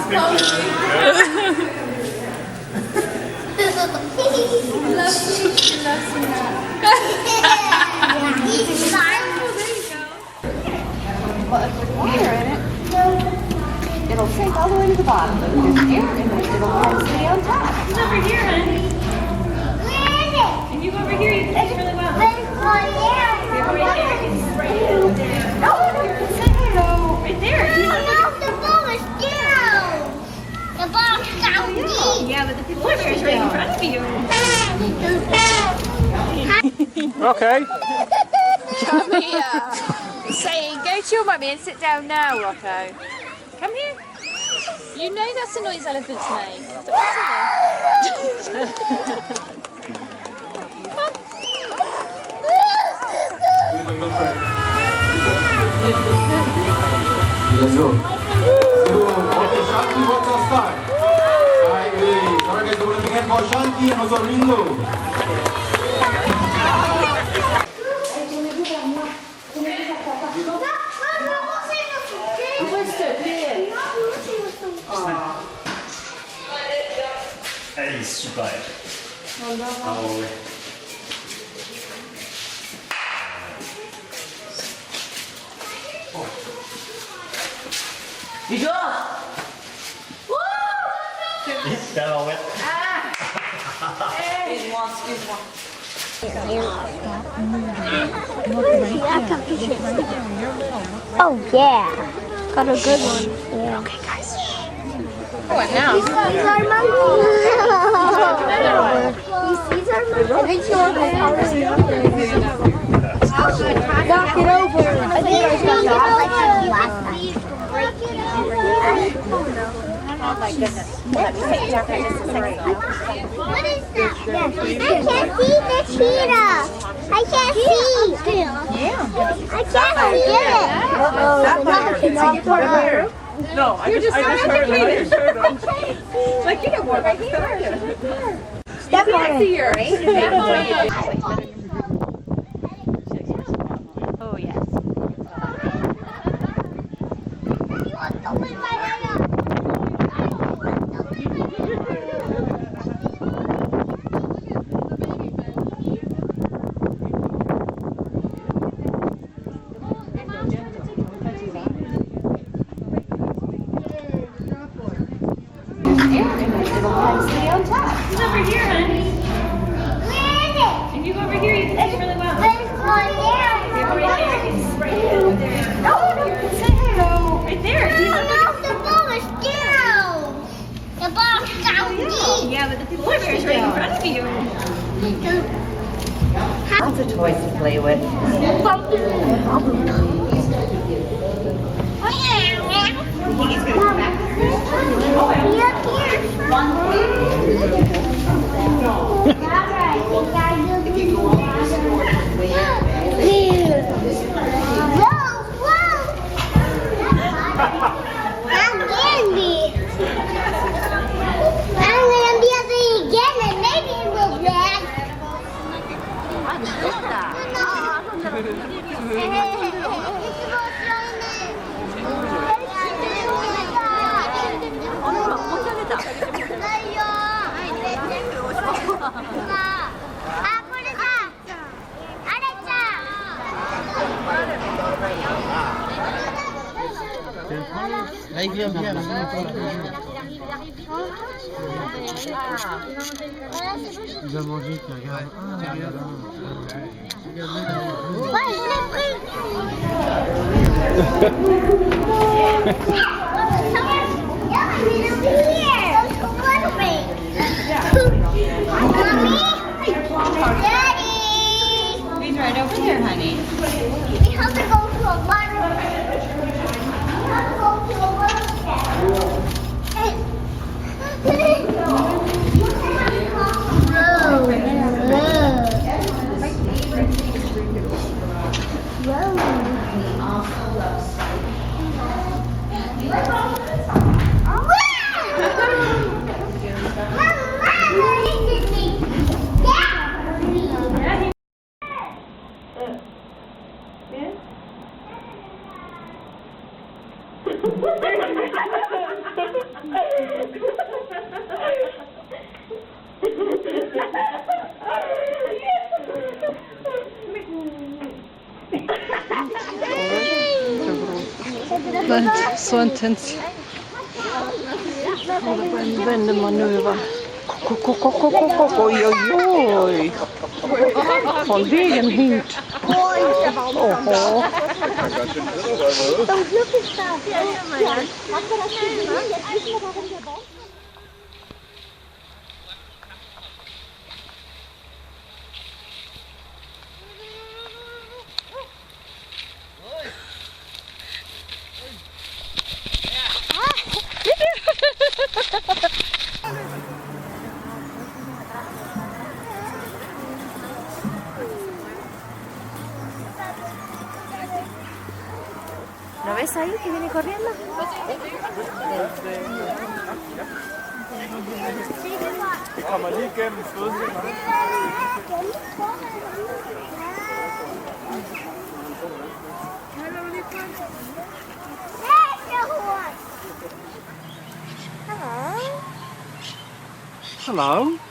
Well, if there's water in it, it'll sink all the way to the bottom. If there's air in it, it'll stay on top. It's over here, honey. Where is it? If you go over here, you can see really well. But it's right there. It's right there. It's right there. No, it's in here. No, right there. No, the ball is down. The ball's down deep. Yeah, but the polar bear is right in front of you. Okay. Come here. Saying, go to your mummy and sit down now, Rocco. Come here. You know that's the noise elephants make. Shanti, what's our start? Hi, sorry guys, we're looking at for Shanti and also Ringo. Ej, super. You go. Den var wet. Oh yeah, got a good one. Yeah. Okay, guys. What now? He sees our monkey. He sees our monkey. I think you want to knock it over. I think I got like last night. Oh my goodness. Let me take it out there just a second. What is that? I can't see the cheetah. I can't see. Yeah. I can't see it. No, I just heard it. Like you know what? Right here. Step on it. Oh yes. It'll stay on top. It's over here, honey. Where is it? If you go over here, you can see really well. But it's right there. It's right there. It's right there. No, it's in here. Right there. No, the ball is down. The ball's down deep. Yeah, but the polar bear is right in front of you. Lots of toys to play with. Allez, viens, viens. Il a mangé, tu regardes. He's right over there, honey. We have to go to a water. We have to go to a water Så intens. Vänder man nu va? Oj, oj, oj. Håll vägen hit. Oho. ¿Lo ves ahí que viene corriendo? Hello. Hello.